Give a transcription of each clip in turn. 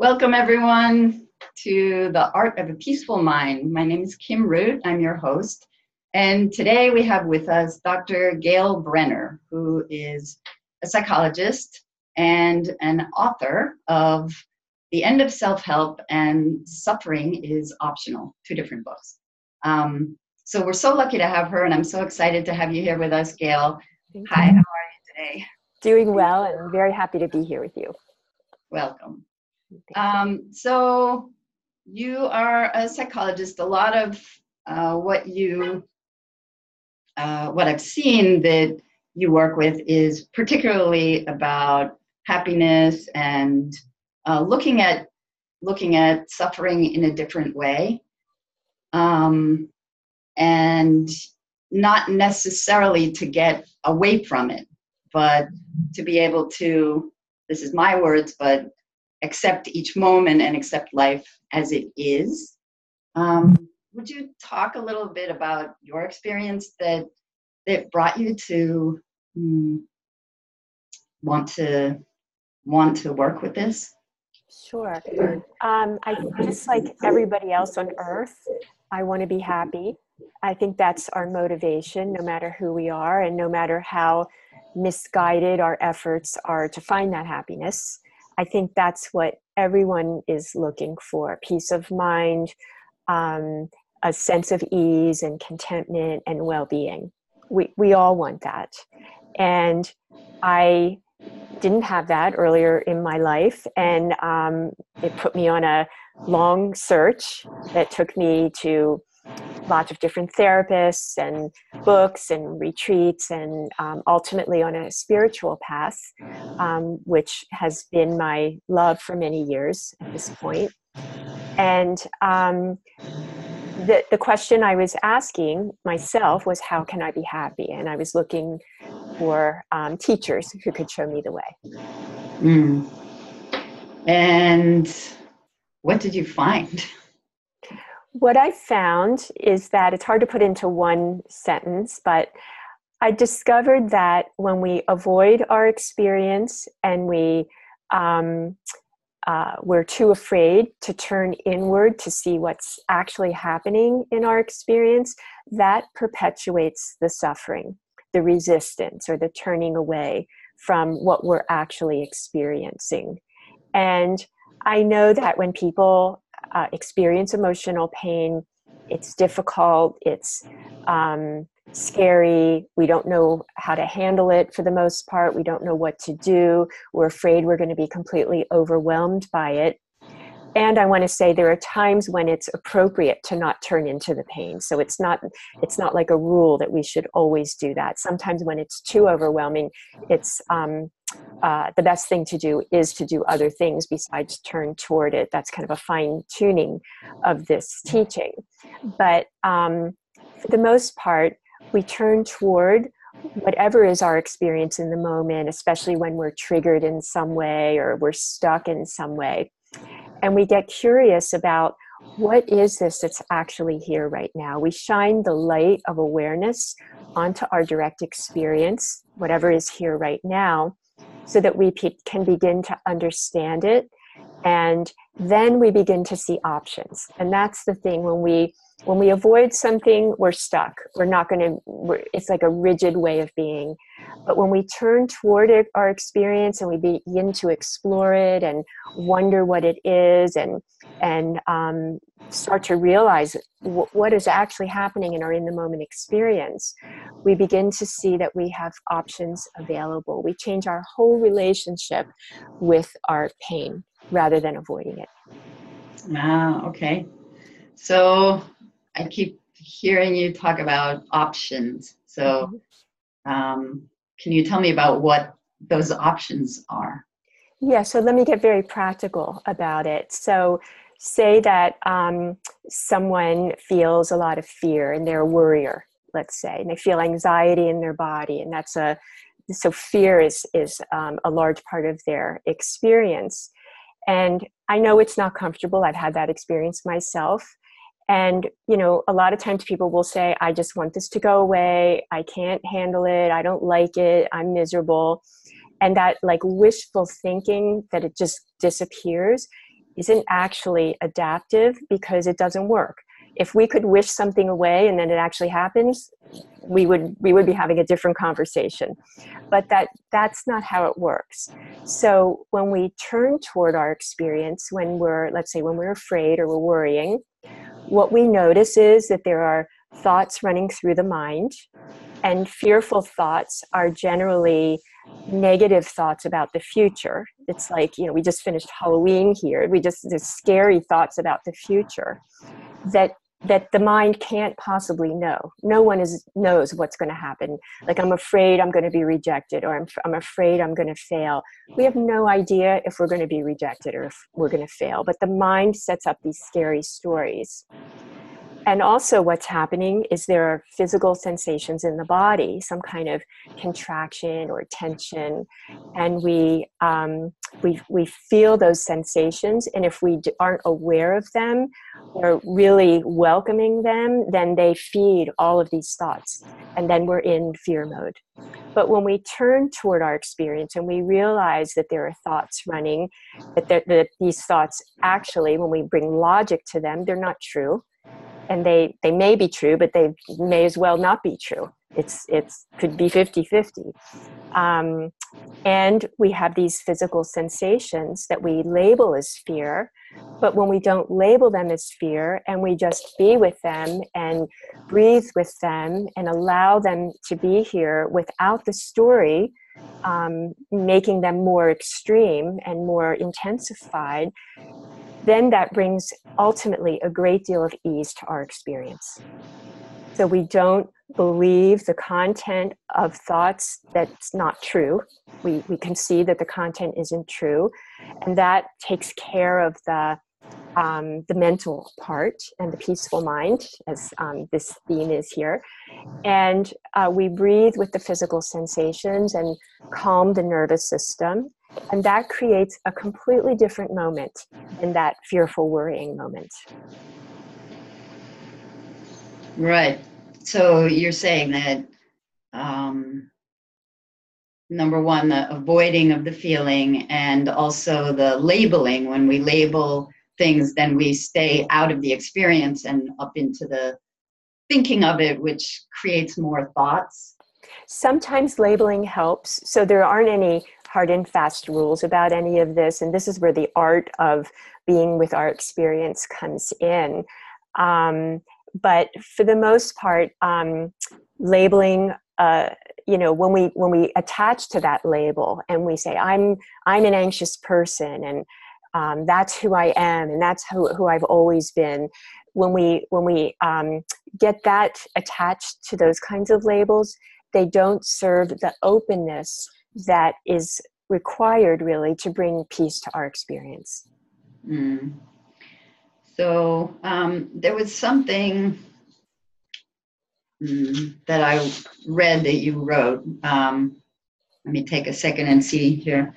Welcome, everyone, to The Art of a Peaceful Mind. My name is Kim Root. I'm your host. And today we have with us Dr. Gail Brenner, who is a psychologist and an author of The End of Self-Help and Suffering is Optional, two different books. So we're so lucky to have her, and I'm so excited to have you here with us, Gail. Hi, how are you today? Doing well, and very happy to be here with you. Welcome. So you are a psychologist. A lot of what I've seen that you work with is particularly about happiness and looking at suffering in a different way, and not necessarily to get away from it, but to be able to, this is my words, but accept each moment and accept life as it is. Would you talk a little bit about your experience that brought you to want to work with this? Sure. I just like everybody else on earth, I want to be happy. I think that's our motivation, no matter who we are and no matter how misguided our efforts are to find that happiness. I think that's what everyone is looking for: peace of mind, a sense of ease and contentment and well-being. We all want that. And I didn't have that earlier in my life. And it put me on a long search that took me to lots of different therapists and books and retreats, and ultimately on a spiritual path, which has been my love for many years at this point. And the question I was asking myself was, how can I be happy? And I was looking for teachers who could show me the way. And what did you find? What I found is that it's hard to put into one sentence, but I discovered that when we avoid our experience and we're too afraid to turn inward to see what's actually happening in our experience, that perpetuates the suffering, the resistance, or the turning away from what we're actually experiencing. And I know that when people experience emotional pain, it's difficult, it's scary, we don't know how to handle it for the most part, we don't know what to do, we're afraid we're going to be completely overwhelmed by it. And I want to say there are times when it's appropriate to not turn into the pain. So it's not like a rule that we should always do that. Sometimes when it's too overwhelming, it's the best thing to do is to do other things besides turn toward it. That's kind of a fine tuning of this teaching. But for the most part, we turn toward whatever is our experience in the moment, especially when we're triggered in some way or we're stuck in some way. And we get curious about, what is this that's actually here right now? We shine the light of awareness onto our direct experience, whatever is here right now, so that we can begin to understand it. And then we begin to see options. And that's the thing, when we avoid something, we're stuck. We're not going to, it's like a rigid way of being. But when we turn toward it, our experience, and we begin to explore it and wonder what it is, and start to realize what is actually happening in our in-the-moment experience, we begin to see that we have options available. We change our whole relationship with our pain rather than avoiding it. Ah, okay. So I keep hearing you talk about options. So can you tell me about what those options are? Yeah, so let me get very practical about it. So say that someone feels a lot of fear and they're a worrier, let's say, and they feel anxiety in their body, and so fear is a large part of their experience. And I know it's not comfortable. I've had that experience myself. And, a lot of times people will say, I just want this to go away. I can't handle it. I don't like it. I'm miserable. And that like wishful thinking that it just disappears isn't actually adaptive because it doesn't work. If we could wish something away and then it actually happens, we would be having a different conversation. But that's not how it works. So when we turn toward our experience, let's say when we're afraid or we're worrying, what we notice is that there are thoughts running through the mind, and fearful thoughts are generally negative thoughts about the future. It's like, we just finished Halloween here. There's scary thoughts about the future that the mind can't possibly know. No one knows what's going to happen. Like, I'm afraid I'm going to be rejected, or I'm afraid I'm going to fail. We have no idea if we're going to be rejected or if we're going to fail. But the mind sets up these scary stories. And also what's happening is there are physical sensations in the body, some kind of contraction or tension, and we feel those sensations. And if we aren't aware of them or really welcoming them, then they feed all of these thoughts, and then we're in fear mode. But when we turn toward our experience and we realize that there are thoughts running, that these thoughts actually, when we bring logic to them, they're not true. And they may be true, but they may as well not be true. It's could be 50-50. And we have these physical sensations that we label as fear. But when we don't label them as fear and we just be with them and breathe with them and allow them to be here without the story, making them more extreme and more intensified, then that brings ultimately a great deal of ease to our experience. So we don't believe the content of thoughts that's not true. We can see that the content isn't true, and that takes care of the mental part and the peaceful mind, as this theme is here. And we breathe with the physical sensations and calm the nervous system. And that creates a completely different moment than that fearful, worrying moment. Right. So you're saying that, number one, the avoiding of the feeling, and also the labeling. When we label things, then we stay out of the experience and up into the thinking of it, which creates more thoughts. Sometimes labeling helps. So there aren't any hard and fast rules about any of this. And this is where the art of being with our experience comes in. But for the most part, labeling, when we attach to that label and we say, I'm an anxious person, and that's who I am, and that's who I've always been. When we get that attached to those kinds of labels, they don't serve the openness that is required really to bring peace to our experience. Mm. So there was something that I read that you wrote. Let me take a second and see here.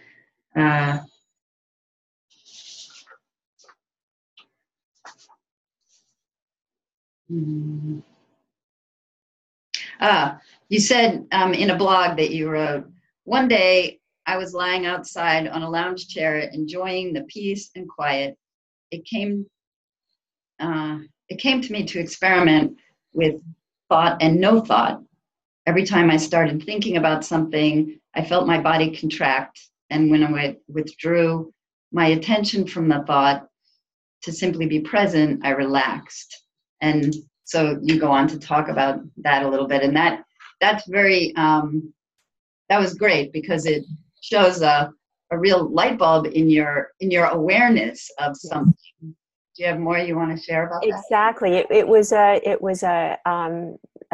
You said in a blog that you wrote, one day I was lying outside on a lounge chair enjoying the peace and quiet. It came to me to experiment with thought and no thought. Every time I started thinking about something, I felt my body contract. And when I withdrew my attention from the thought to simply be present, I relaxed. And so you go on to talk about that a little bit. And that's very, that was great, because it shows a real light bulb in your awareness of something. Do you have more you want to share about that? Exactly. It was a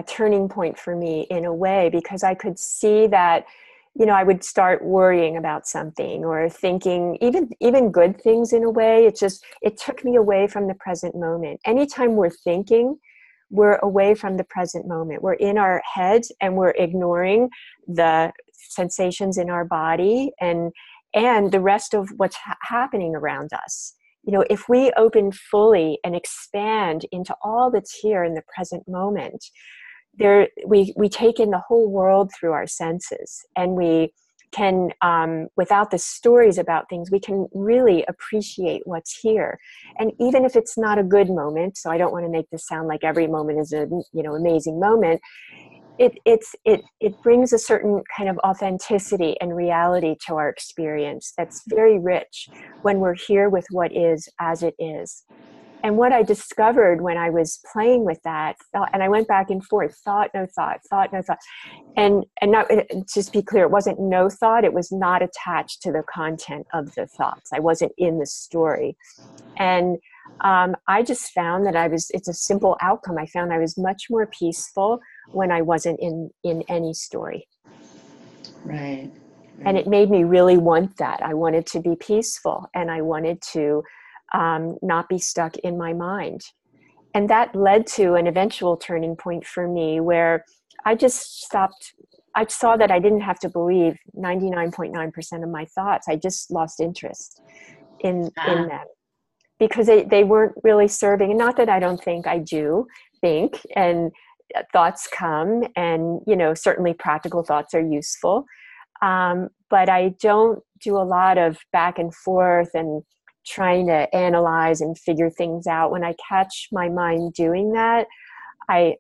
turning point for me in a way, because I could see that, I would start worrying about something or thinking even good things in a way. It took me away from the present moment. Anytime we're thinking, we're away from the present moment. We're in our heads and we're ignoring the sensations in our body and the rest of what's happening around us. If we open fully and expand into all that's here in the present moment, we take in the whole world through our senses, and we can, without the stories about things, we can really appreciate what's here. And even if it's not a good moment, so I don't want to make this sound like every moment is a, amazing moment, it brings a certain kind of authenticity and reality to our experience that's very rich when we're here with what is as it is. And what I discovered when I was playing with that thought, and I went back and forth, thought, no thought, thought, no thought. And not, just be clear, it wasn't no thought, it was not attached to the content of the thoughts. I wasn't in the story. And I just found that it's a simple outcome. I found I was much more peaceful when I wasn't in any story. Right. And it made me really want that. I wanted to be peaceful, and I wanted to not be stuck in my mind. And that led to an eventual turning point for me where I just stopped. I saw that I didn't have to believe 99.9% of my thoughts. I just lost interest in them because they weren't really serving. And not that I don't think, I do think, and thoughts come, and, certainly practical thoughts are useful. But I don't do a lot of back and forth and trying to analyze and figure things out. When I catch my mind doing that, I'm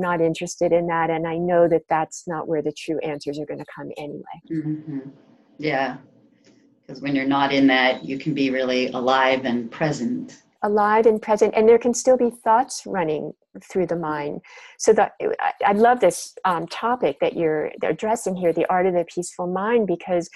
not interested in that. And I know that that's not where the true answers are going to come anyway. Mm-hmm. Yeah. Because when you're not in that, you can be really alive and present. Alive and present. And there can still be thoughts running through the mind. So I love this topic that you're addressing here, the art of the peaceful mind, because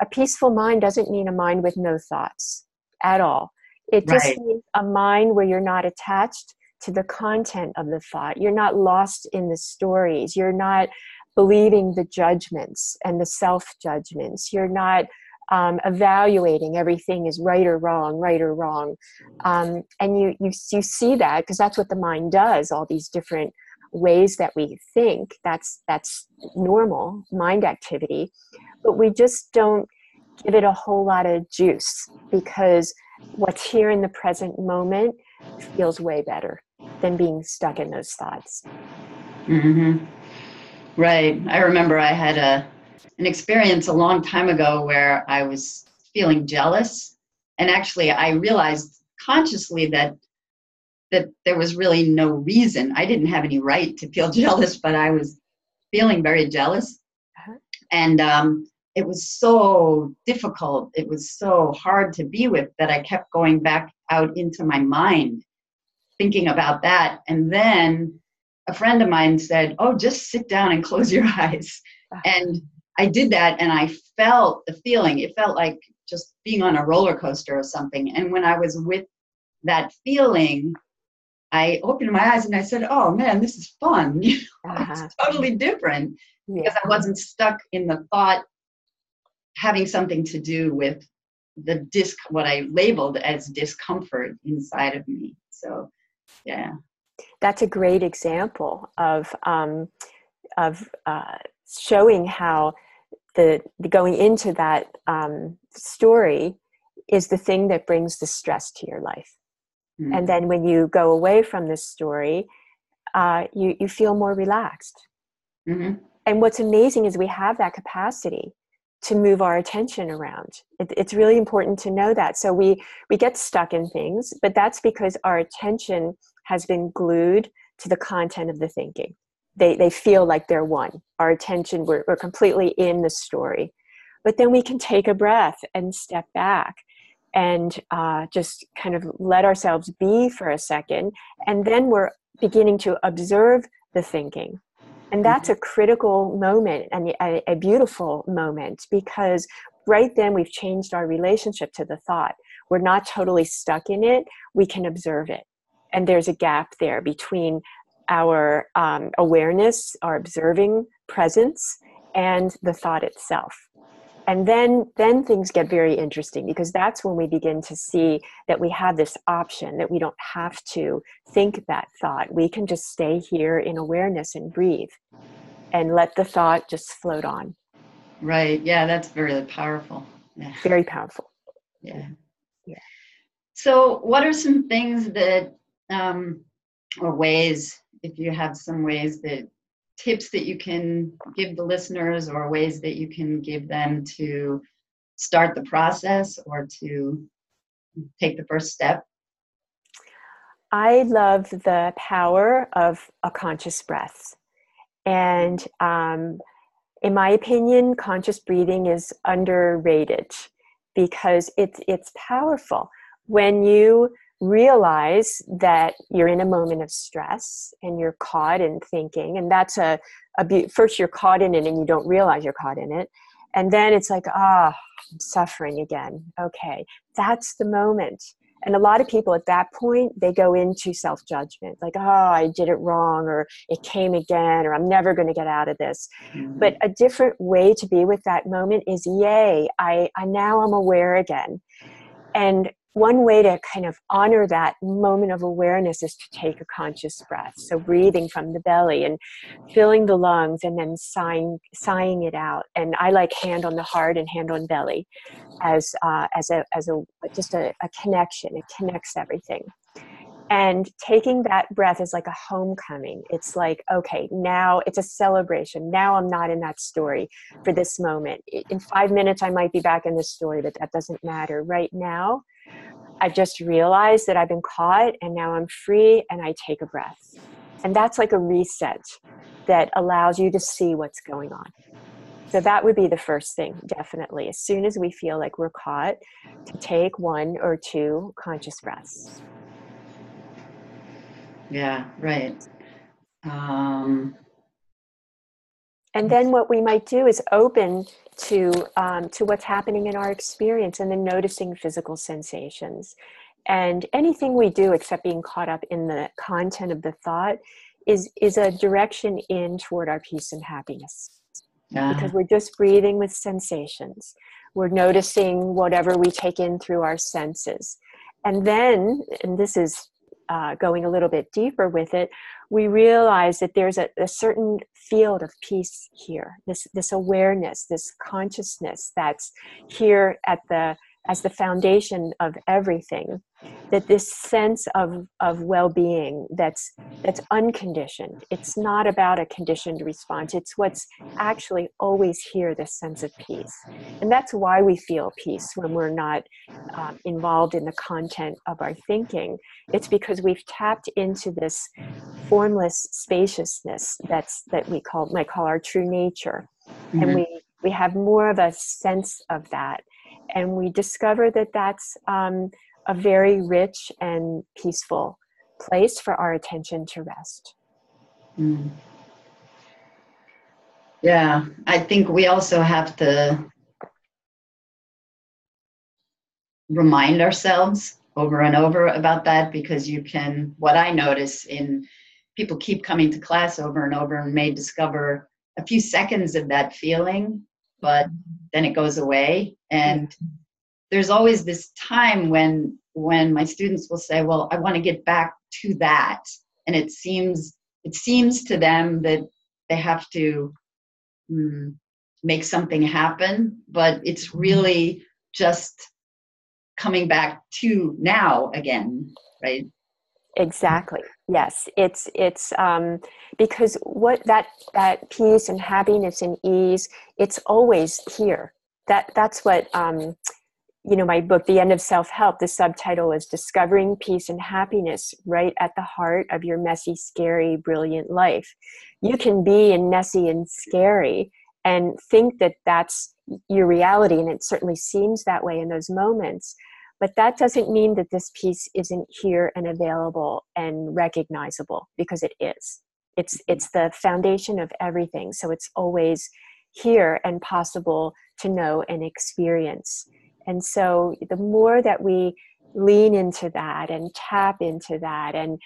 a peaceful mind doesn't mean a mind with no thoughts at all. It just means a mind where you're not attached to the content of the thought. You're not lost in the stories. You're not believing the judgments and the self-judgments. You're not evaluating everything is right or wrong. And you see that because that's what the mind does, all these different ways that we think. That's normal mind activity. But we just don't give it a whole lot of juice, because what's here in the present moment feels way better than being stuck in those thoughts. Mm-hmm. Right. I remember I had an experience a long time ago where I was feeling jealous. And actually, I realized consciously that there was really no reason. I didn't have any right to feel jealous, but I was feeling very jealous. And it was so difficult. It was so hard to be with that I kept going back out into my mind, thinking about that. And then a friend of mine said, "Oh, just sit down and close your eyes." And I did that, and I felt the feeling. It felt like just being on a roller coaster or something. And when I was with that feeling, I opened my eyes and I said, "Oh man, this is fun." It's totally different because I wasn't stuck in the thought having something to do with what I labeled as discomfort inside of me. So, yeah. That's a great example of showing how the going into that story is the thing that brings the stress to your life. Mm-hmm. And then when you go away from this story, you feel more relaxed. Mm-hmm. And what's amazing is we have that capacity to move our attention around. It's really important to know that. So we get stuck in things, but that's because our attention has been glued to the content of the thinking. They feel like they're one. Our attention, we're completely in the story. But then we can take a breath and step back and just kind of let ourselves be for a second. And then we're beginning to observe the thinking. And that's a critical moment and a beautiful moment, because right then we've changed our relationship to the thought. We're not totally stuck in it. We can observe it. And there's a gap there between our awareness, our observing presence, and the thought itself. And then things get very interesting, because that's when we begin to see that we have this option, that we don't have to think that thought. We can just stay here in awareness and breathe and let the thought just float on. Right. Yeah, that's very powerful. Yeah. Very powerful. Yeah. Yeah. So what are some things that, or ways, if you have some ways that tips that you can give the listeners or ways that you can give them to start the process or to take the first step? I love the power of a conscious breath. And in my opinion, conscious breathing is underrated because it's powerful. When you realize that you're in a moment of stress and you're caught in thinking, and that's first you're caught in it and you don't realize you're caught in it. And then it's like, I'm suffering again. Okay, that's the moment. And a lot of people at that point, they go into self-judgment, like, I did it wrong, or it came again, or I'm never going to get out of this. Mm-hmm. But a different way to be with that moment is, yay, I now I'm aware again. And one way to kind of honor that moment of awareness is to take a conscious breath. So breathing from the belly and filling the lungs and then sighing it out. And I like hand on the heart and hand on belly as just a connection. It connects everything. And taking that breath is like a homecoming. It's like, okay, now it's a celebration. Now I'm not in that story for this moment. In 5 minutes, I might be back in this story, but that doesn't matter. Right now, I just realized that I've been caught and now I'm free and I take a breath. And that's like a reset that allows you to see what's going on. So that would be the first thing, definitely. As soon as we feel like we're caught, to take 1 or 2 conscious breaths. Yeah, right. And then what we might do is open to what's happening in our experience, and then noticing physical sensations. And anything we do except being caught up in the content of the thought is a direction in toward our peace and happiness. Because we're just breathing with sensations. We're noticing whatever we take in through our senses. And then, and this is going a little bit deeper with it, we realize that there's a certain field of peace here, this awareness, this consciousness that's here as the foundation of everything, that this sense of well-being that's unconditioned. It's not about a conditioned response. It's what's actually always here, this sense of peace. And that's why we feel peace when we're not involved in the content of our thinking. It's because we've tapped into this formless spaciousness that might call our true nature. Mm-hmm. And we have more of a sense of that. And we discover that that's a very rich and peaceful place for our attention to rest. Mm. Yeah, I think we also have to remind ourselves over and over about that, because what I notice in people keep coming to class over and over and may discover a few seconds of that feeling, but then it goes away. And there's always this time when my students will say, well, I want to get back to that. And it seems to them that they have to make something happen, but it's really just coming back to now again, right? Exactly. Yes. It's because what that peace and happiness and ease, it's always here. That's what, my book, The End of Self-Help, the subtitle is Discovering Peace and Happiness Right at the Heart of Your Messy, Scary, Brilliant Life. You can be in messy and scary and think that that's your reality, and it certainly seems that way in those moments. But that doesn't mean that this peace isn't here and available and recognizable, because it is. It's the foundation of everything. So it's always here and possible to know and experience. And so the more that we lean into that and tap into that and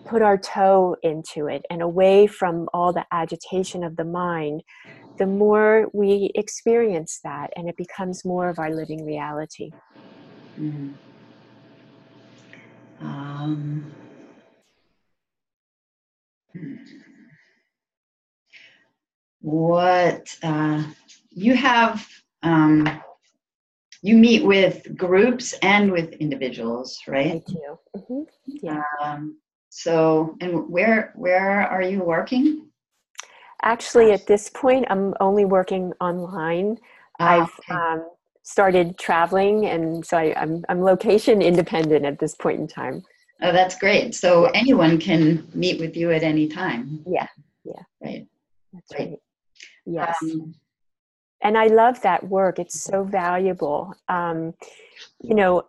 put our toe into it and away from all the agitation of the mind, the more we experience that, and it becomes more of our living reality. Mm. What you have, you meet with groups and with individuals, right? I do. Mm-hmm. Yeah. So, and where are you working? Actually, at this point, I'm only working online. I've Okay. started traveling, and so I'm location independent at this point in time. Oh, that's great. So Yeah, anyone can meet with you at any time. yeah, yeah. Right. That's Right. right. Yes. Um, And I love that work. It's so valuable.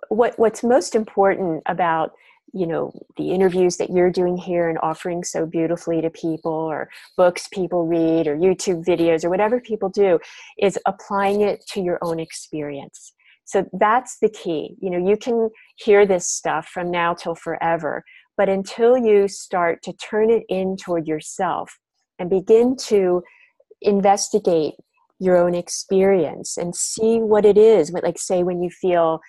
What's most important about the interviews that you're doing here and offering so beautifully to people, or books people read, or YouTube videos, or whatever people do, is applying it to your own experience. So that's the key. You can hear this stuff from now till forever, but until you start to turn it in toward yourself and begin to investigate your own experience and see what it is, like say when you feel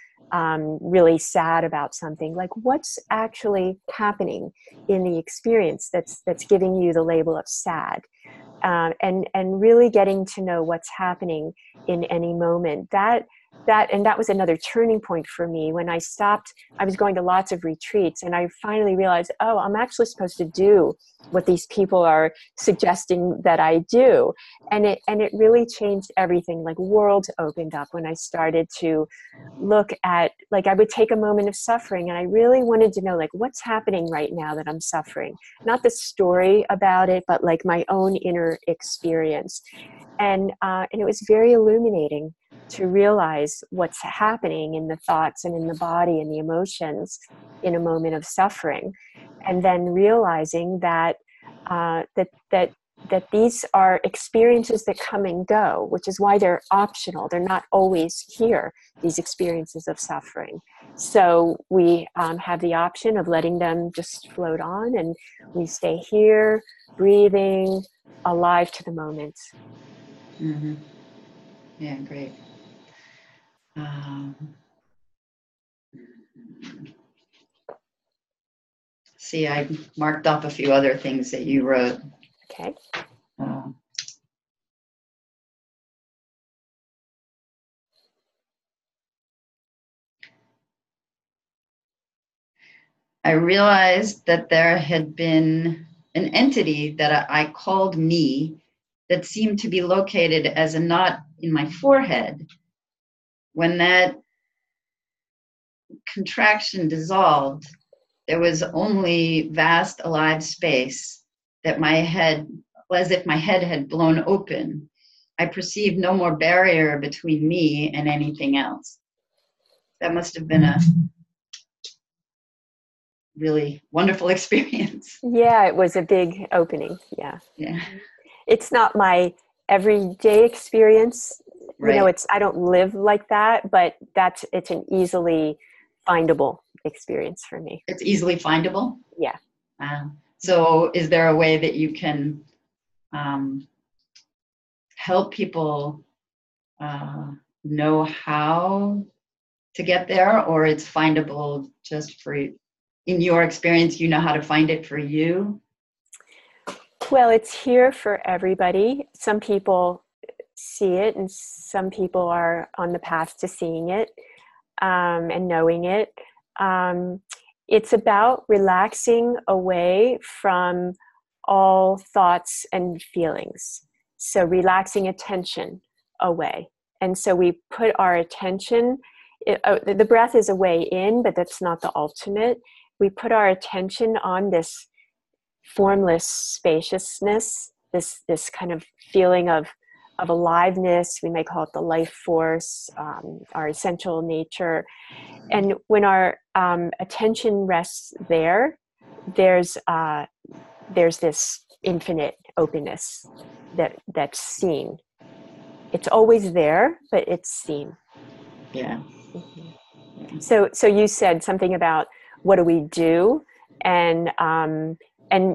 really sad about something, like what's actually happening in the experience that's giving you the label of sad, and really getting to know what's happening in any moment. That was another turning point for me when I stopped. I was going to lots of retreats, and I finally realized, oh, I'm actually supposed to do what these people are suggesting that I do. And it really changed everything. Like worlds opened up when I started to look at, like, I would take a moment of suffering and I really wanted to know, like, what's happening right now that I'm suffering? Not the story about it, but like my own inner experience. And it was very illuminating to realize what's happening in the thoughts and in the body and the emotions in a moment of suffering, and then realizing that that these are experiences that come and go, which is why they're optional. They're not always here, these experiences of suffering. So we have the option of letting them just float on, and we stay here, breathing, alive to the moment. mhm. Yeah, great. Um, See, I marked off a few other things that you wrote. Okay. Uh, I realized that there had been an entity that I called me that seemed to be located as a knot in my forehead. When that contraction dissolved, there was only vast alive space that my head, as if my head had blown open. I perceived no more barrier between me and anything else. That must have been a really wonderful experience. Yeah, it was a big opening. Yeah. Yeah, It's not my everyday experience. right. I don't live like that, but it's an easily findable experience for me. It's easily findable. Yeah. So, is there a way that you can help people know how to get there, or it's findable just for, in your experience, you know how to find it for you? Well, it's here for everybody. Some people see it, and some people are on the path to seeing it, and knowing it. Um, it's about relaxing away from all thoughts and feelings. So relaxing attention away. And so we put our attention, the breath is a way in, but that's not the ultimate. We put our attention on this formless spaciousness, this kind of feeling of aliveness. We may call it the life force, our essential nature. And when our attention rests there, there's this infinite openness that's seen. It's always there, but it's seen. Yeah. Mm-hmm. So you said something about what do we do, and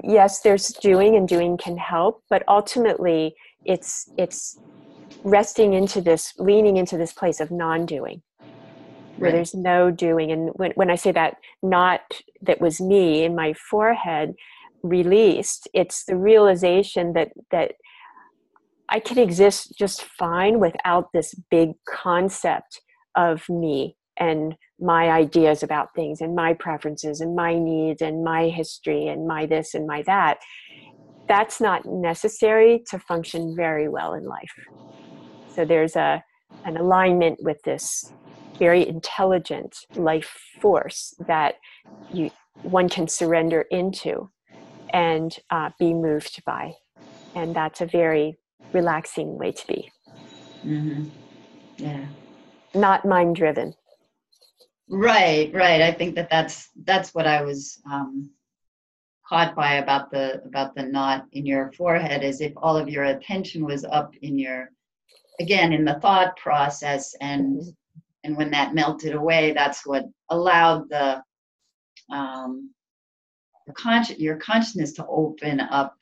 yes, there's doing, and doing can help, but ultimately it's resting into this, leaning into this place of non-doing, where Right. there's no doing. And when I say that knot that was me in my forehead released, it's the realization that I can exist just fine without this big concept of me and my ideas about things and my preferences and my needs and my history and my this and my that. that's not necessary to function very well in life. So there's an alignment with this very intelligent life force that one can surrender into and be moved by. And that's a very relaxing way to be. Mm-hmm. Yeah. Not mind driven. Right. I think that's what I was caught by about the knot in your forehead, is if all of your attention was up in in the thought process, and Mm-hmm. and when that melted away, that's what allowed your consciousness to open up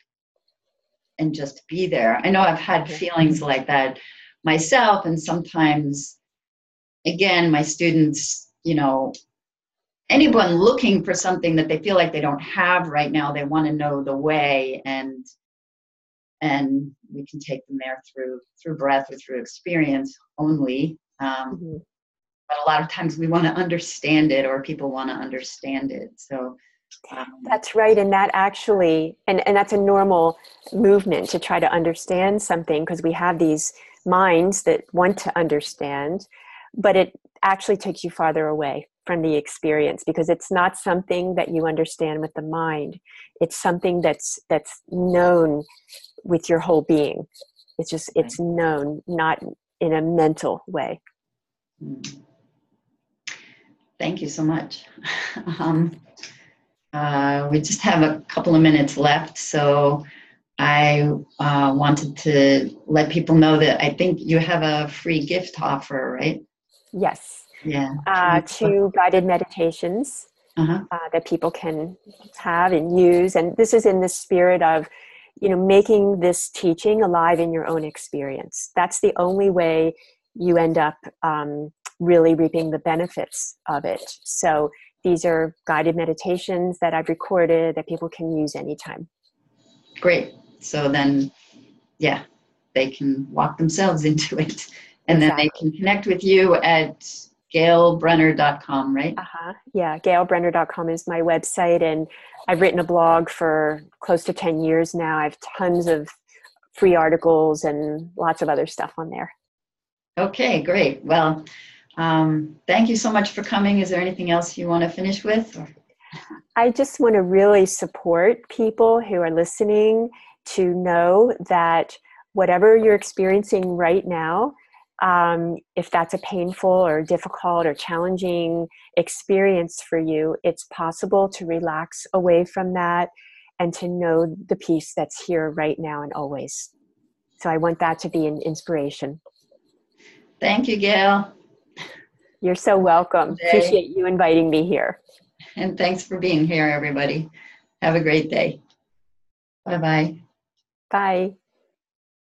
and just be there. I know I've had feelings like that myself, and sometimes, again, my students, anyone looking for something that they feel like they don't have right now, they want to know the way, and we can take them there through breath or through experience only. Mm-hmm. But a lot of times we want to understand it, or people want to understand it. So that's right. And that actually, and that's a normal movement to try to understand something, because we have these minds that want to understand, but it actually takes you farther away from the experience, because it's not something that you understand with the mind. It's something that's known with your whole being. It's known, not in a mental way. Thank you so much. We just have a couple of minutes left, so I wanted to let people know that I think you have a free gift offer, right? Yes. Yeah. 2 guided meditations Uh-huh. that people can have and use. And this is in the spirit of, making this teaching alive in your own experience. That's the only way you end up really reaping the benefits of it. So these are guided meditations that I've recorded that people can use anytime. Great. So then, yeah, they can walk themselves into it. And then they can connect with you at gailbrenner.com, right? Yeah, gailbrenner.com is my website, and I've written a blog for close to 10 years now. I have tons of free articles and lots of other stuff on there. Okay, great. Well, thank you so much for coming. Is there anything else you want to finish with? I just want to really support people who are listening to know that whatever you're experiencing right now, if that's a painful or difficult or challenging experience for you, it's possible to relax away from that and to know the peace that's here right now and always. So I want that to be an inspiration. Thank you, Gail. You're so welcome. Appreciate you inviting me here. And thanks for being here, everybody. Have a great day. Bye-bye. Bye.